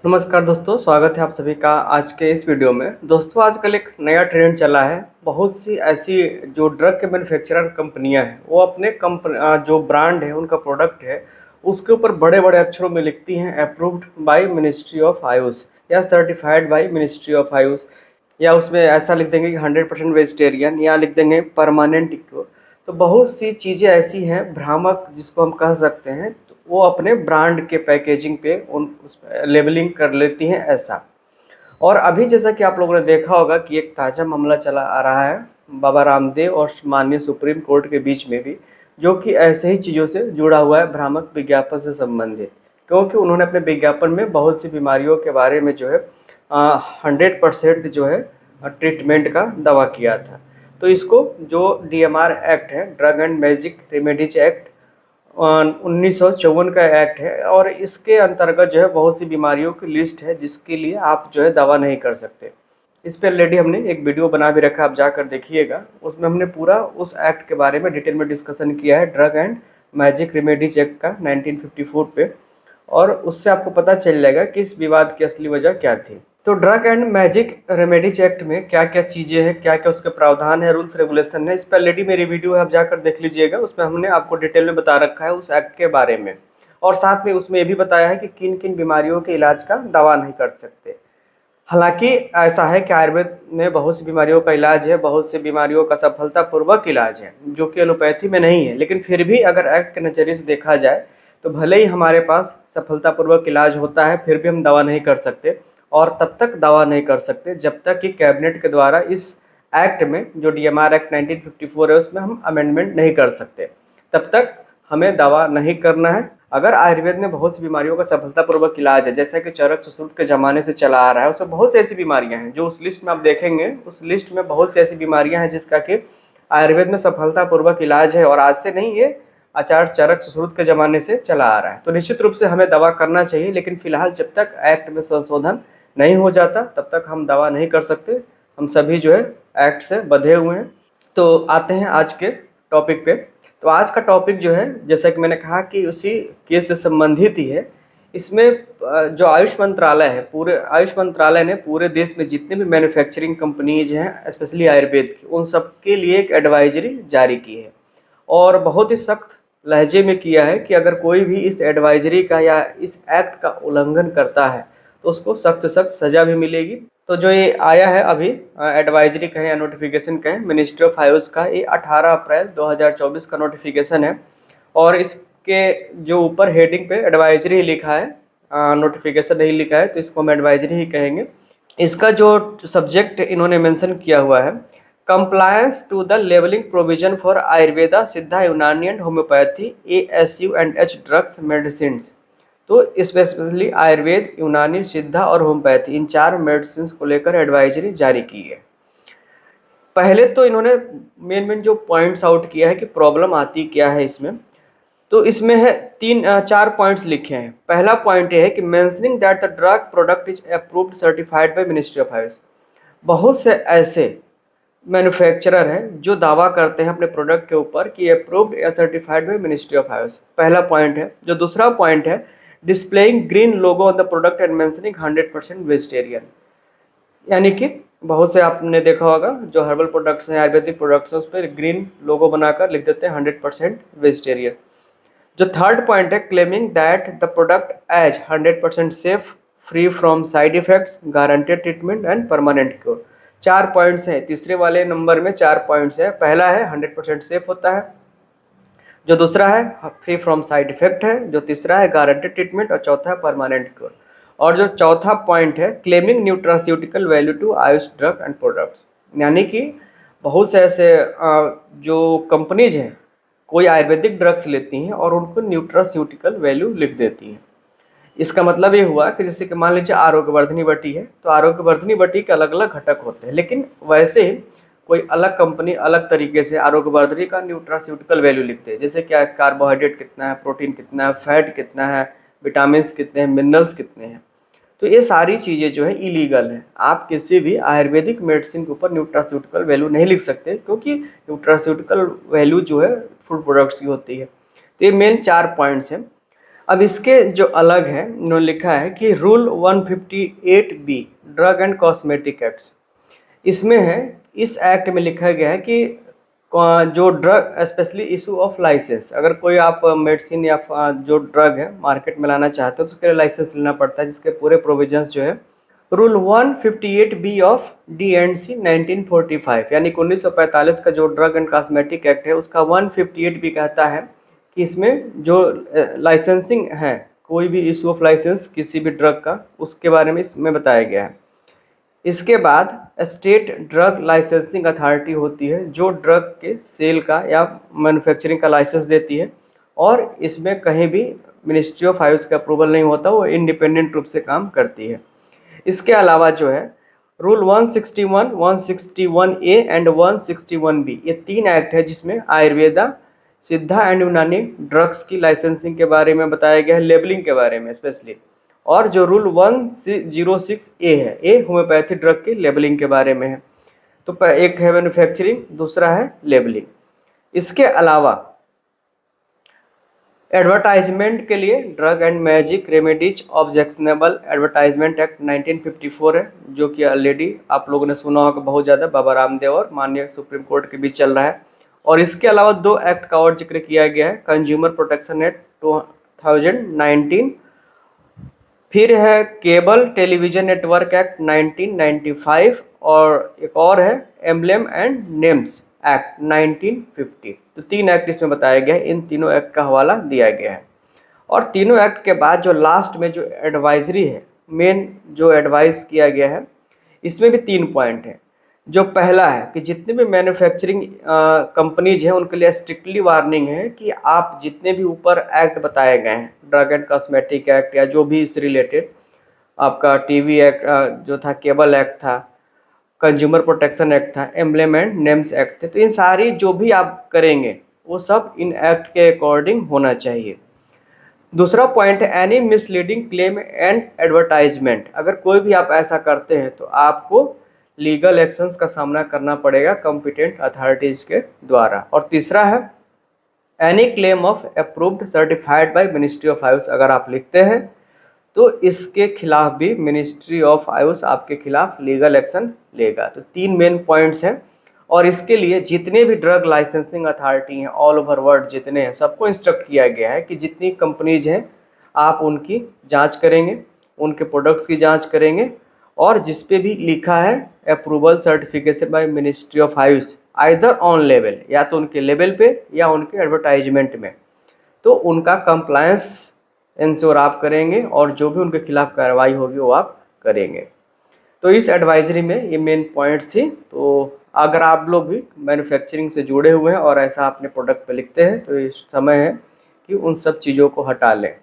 नमस्कार दोस्तों, स्वागत है आप सभी का आज के इस वीडियो में। दोस्तों, आजकल एक नया ट्रेंड चला है। बहुत सी ऐसी जो ड्रग के मैन्युफैक्चरर कंपनियां हैं, वो अपने जो ब्रांड है, उनका प्रोडक्ट है, उसके ऊपर बड़े बड़े अक्षरों में लिखती हैं approved by ministry of AYUSH या certified by ministry of AYUSH, या उसमें ऐसा लिख देंगे कि 100% वेजिटेरियन, या लिख देंगे परमानेंट क्योर। तो बहुत सी चीज़ें ऐसी हैं भ्रामक, जिसको हम कह सकते हैं, तो वो अपने ब्रांड के पैकेजिंग पे उन उस लेबलिंग कर लेती हैं ऐसा। और अभी जैसा कि आप लोगों ने देखा होगा कि एक ताज़ा मामला चला आ रहा है बाबा रामदेव और माननीय सुप्रीम कोर्ट के बीच में भी, जो कि ऐसे ही चीज़ों से जुड़ा हुआ है, भ्रामक विज्ञापन से संबंधित। क्योंकि उन्होंने अपने विज्ञापन में बहुत सी बीमारियों के बारे में जो है 100% जो है ट्रीटमेंट का दावा किया था। तो इसको जो DMR एक्ट है, drug and magic remedies act 1954 का एक्ट है, और इसके अंतर्गत जो है बहुत सी बीमारियों की लिस्ट है जिसके लिए आप जो है दवा नहीं कर सकते। इस पर ऑलरेडी हमने एक वीडियो बना भी रखा, आप जाकर देखिएगा। उसमें हमने पूरा उस एक्ट के बारे में डिटेल में डिस्कशन किया है, drug and magic remedies act का 1954 पे, और उससे आपको पता चल जाएगा कि इस विवाद की असली वजह क्या थी। तो drug and magic remedies act में क्या क्या चीज़ें हैं, क्या क्या उसके प्रावधान है, रूल्स रेगुलेशन है, इस पर ऑलरेडी मेरी वीडियो है, आप जाकर देख लीजिएगा। उसमें हमने आपको डिटेल में बता रखा है उस एक्ट के बारे में, और साथ में उसमें ये भी बताया है कि किन किन बीमारियों के इलाज का दावा नहीं कर सकते। हालांकि ऐसा है कि आयुर्वेद में बहुत सी बीमारियों का इलाज है, बहुत सी बीमारियों का सफलतापूर्वक इलाज है, जो कि एलोपैथी में नहीं है। लेकिन फिर भी अगर एक्ट के नज़रिए से देखा जाए तो भले ही हमारे पास सफलतापूर्वक इलाज होता है, फिर भी हम दवा नहीं कर सकते। और तब तक दवा नहीं कर सकते जब तक कि कैबिनेट के द्वारा इस एक्ट में, जो DMR एक्ट 1954 है, उसमें हम अमेंडमेंट नहीं कर सकते। तब तक हमें दवा नहीं करना है। अगर आयुर्वेद में बहुत सी बीमारियों का सफलतापूर्वक इलाज है, जैसा कि चरक सुश्रुत के ज़माने से चला आ रहा है, उसमें बहुत सी ऐसी बीमारियां हैं जो उस लिस्ट में आप देखेंगे, उस लिस्ट में बहुत सी ऐसी बीमारियां हैं जिसका कि आयुर्वेद में सफलतापूर्वक इलाज है, और आज से नहीं, ये आचार्य चरक सुश्रुत के ज़माने से चला आ रहा है। तो निश्चित रूप से हमें दवा करना चाहिए, लेकिन फिलहाल जब तक एक्ट में संशोधन नहीं हो जाता तब तक हम दवा नहीं कर सकते। हम सभी जो है एक्ट से बंधे हुए हैं। तो आते हैं आज के टॉपिक पे। तो आज का टॉपिक जो है, जैसा कि मैंने कहा कि उसी केस से संबंधित ही है। इसमें जो आयुष मंत्रालय है, पूरे आयुष मंत्रालय ने पूरे देश में जितने भी मैन्युफैक्चरिंग कंपनीज हैं, स्पेशली आयुर्वेद की, उन सब के लिए एक एडवाइजरी जारी की है, और बहुत ही सख्त लहजे में किया है कि अगर कोई भी इस एडवाइजरी का या इस एक्ट का उल्लंघन करता है तो उसको सख्त सख्त सज़ा भी मिलेगी। तो जो ये आया है अभी एडवाइजरी कहें या नोटिफिकेशन कहें, मिनिस्ट्री ऑफ आयुष का, ये 18 अप्रैल 2024 का नोटिफिकेशन है। और इसके जो ऊपर हेडिंग पे एडवाइजरी लिखा है, नोटिफिकेशन नहीं लिखा है, तो इसको हम एडवाइजरी ही कहेंगे। इसका जो सब्जेक्ट इन्होंने मेंशन किया हुआ है, compliance to the levelling provision for Ayurveda, Siddha, Unani and homeopathy, ASU and H drugs medicine. तो स्पेशली आयुर्वेद, यूनानी, सिद्धा और होम्योपैथी, इन 4 मेडिसिन को लेकर एडवाइजरी जारी की है। पहले तो इन्होंने मेन जो पॉइंट्स आउट किया है कि प्रॉब्लम आती क्या है इसमें। तो इसमें है 4 पॉइंट्स लिखे हैं। पहला पॉइंट ये है कि mentioning that the drug product is approved certified by ministry of Ayush. बहुत से ऐसे मैन्युफैक्चरर हैं जो दावा करते हैं अपने प्रोडक्ट के ऊपर कि अप्रूव्ड या certified by ministry of Ayush. पहला पॉइंट है। जो दूसरा पॉइंट है, displaying green logo on the product and mentioning 100% vegetarian. यानी कि बहुत से आपने देखा होगा जो हर्बल प्रोडक्ट्स हैं, आयुर्वेदिक प्रोडक्ट्स हैं, उस पर ग्रीन लोगो बनाकर लिख देते हैं 100% वेजिटेरियन। जो थर्ड पॉइंट है, claiming that the product as 100% safe, free from side effects, guaranteed treatment and permanent cure. 4 points हैं। तीसरे वाले नंबर में 4 पॉइंट्स हैं। पहला है 100% सेफ होता है, जो दूसरा है फ्री फ्रॉम साइड इफेक्ट है, जो तीसरा है गारंटेड ट्रीटमेंट, और चौथा है परमानेंट क्योर। और जो चौथा पॉइंट है, claiming nutraceutical value to AYUSH drug and products. यानी कि बहुत से ऐसे जो कंपनीज हैं, कोई आयुर्वेदिक ड्रग्स लेती हैं और उनको न्यूट्रास्यूटिकल वैल्यू लिख देती हैं। इसका मतलब ये हुआ कि जैसे कि मान लीजिए आरोग्यवर्धिनी बटी है, तो आरोग्यवर्धिनी बटी के अलग अलग घटक होते हैं, लेकिन वैसे ही कोई अलग कंपनी अलग तरीके से आरोग्यवर्धिनी का न्यूट्रास्यूटिकल वैल्यू लिखते हैं। जैसे क्या, कार्बोहाइड्रेट कितना है, प्रोटीन कितना है, फैट कितना है, विटामिन कितने हैं, मिनरल्स कितने हैं। तो ये सारी चीज़ें जो है इलीगल है। आप किसी भी आयुर्वेदिक मेडिसिन के ऊपर न्यूट्रास्यूटिकल वैल्यू नहीं लिख सकते, क्योंकि न्यूट्रास्यूटिकल वैल्यू जो है फूड प्रोडक्ट्स की होती है। तो ये मेन 4 पॉइंट्स हैं। अब इसके जो अलग है, इन्होंने लिखा है कि rule 158B drug and cosmetic acts, इसमें है, इस एक्ट में लिखा गया है कि जो drug specially issue of licence, अगर कोई आप मेडिसिन या जो ड्रग है मार्केट में लाना चाहते हो तो उसके लिए लाइसेंस लेना पड़ता है, जिसके पूरे प्रोविजंस जो है रूल 158B ऑफ DNC 1945 यानी 1945 का जो ड्रग एंड कॉस्मेटिक एक्ट है उसका 158B कहता है कि इसमें जो लाइसेंसिंग है, कोई भी इशू ऑफ लाइसेंस किसी भी ड्रग का, उसके बारे में इसमें बताया गया है। इसके बाद स्टेट ड्रग लाइसेंसिंग अथॉरिटी होती है जो ड्रग के सेल का या मैन्युफैक्चरिंग का लाइसेंस देती है, और इसमें कहीं भी मिनिस्ट्री ऑफ आयुष का अप्रूवल नहीं होता, वो इंडिपेंडेंट रूप से काम करती है। इसके अलावा जो है रूल 161, 161A एंड 161B, ये 3 एक्ट है जिसमें आयुर्वेदा, सिद्धा एंड यूनानी ड्रग्स की लाइसेंसिंग के बारे में बताया गया है, लेबलिंग के बारे में स्पेशली। और जो रूल 106A है, ए होम्योपैथी ड्रग की लेबलिंग के बारे में है। तो एक है मैन्युफैक्चरिंग, दूसरा है लेबलिंग। इसके अलावा एडवर्टाइजमेंट के लिए drug and magic remedies objectionable advertisement act 1954 है, जो कि ऑलरेडी आप लोगों ने सुना होगा बहुत ज़्यादा, बाबा रामदेव और माननीय सुप्रीम कोर्ट के बीच चल रहा है। और इसके अलावा 2 एक्ट का और जिक्र किया गया है, कंज्यूमर प्रोटेक्शन एक्ट 2019, फिर है केबल टेलीविजन नेटवर्क एक्ट 1995, और एक और है एम्बलेम एंड नेम्स एक्ट 1950। तो 3 एक्ट इसमें बताया गया है, इन तीनों एक्ट का हवाला दिया गया है। और तीनों एक्ट के बाद जो लास्ट में जो एडवाइजरी है, मेन जो एडवाइस किया गया है, इसमें भी 3 पॉइंट है। जो पहला है कि जितने भी मैन्युफैक्चरिंग कंपनीज हैं उनके लिए स्ट्रिक्टली वार्निंग है कि आप जितने भी ऊपर एक्ट बताए गए हैं, ड्रग एंड कॉस्मेटिक एक्ट या जो भी इससे रिलेटेड, आपका टीवी एक्ट जो था, केबल एक्ट था, कंज्यूमर प्रोटेक्शन एक्ट था, एम्बलेम एंड नेम्स एक्ट थे, तो इन सारी जो भी आप करेंगे वो सब इन एक्ट के अकॉर्डिंग होना चाहिए। दूसरा पॉइंट है any misleading claim and advertisement, अगर कोई भी आप ऐसा करते हैं तो आपको लीगल एक्शंस का सामना करना पड़ेगा कॉम्पिटेंट अथॉरिटीज़ के द्वारा। और तीसरा है any claim of approved certified by ministry of Ayush, अगर आप लिखते हैं तो इसके खिलाफ भी मिनिस्ट्री ऑफ आयुष आपके खिलाफ लीगल एक्शन लेगा। तो 3 मेन पॉइंट्स हैं, और इसके लिए जितने भी ड्रग लाइसेंसिंग अथॉरिटी हैं ऑल ओवर वर्ल्ड जितने हैं, सबको इंस्ट्रक्ट किया गया है कि जितनी कंपनीज हैं आप उनकी जांच करेंगे, उनके प्रोडक्ट्स की जांच करेंगे, और जिस पे भी लिखा है approval certification bye ministry of Ayush, either on level, या तो उनके लेवल पे या उनके एडवर्टाइजमेंट में, तो उनका कंप्लायंस इंश्योर आप करेंगे, और जो भी उनके खिलाफ कार्रवाई होगी वो आप करेंगे। तो इस एडवाइजरी में ये मेन पॉइंट्स थी। तो अगर आप लोग भी मैन्युफैक्चरिंग से जुड़े हुए हैं और ऐसा अपने प्रोडक्ट पे लिखते हैं तो ये समय है कि उन सब चीज़ों को हटा लें।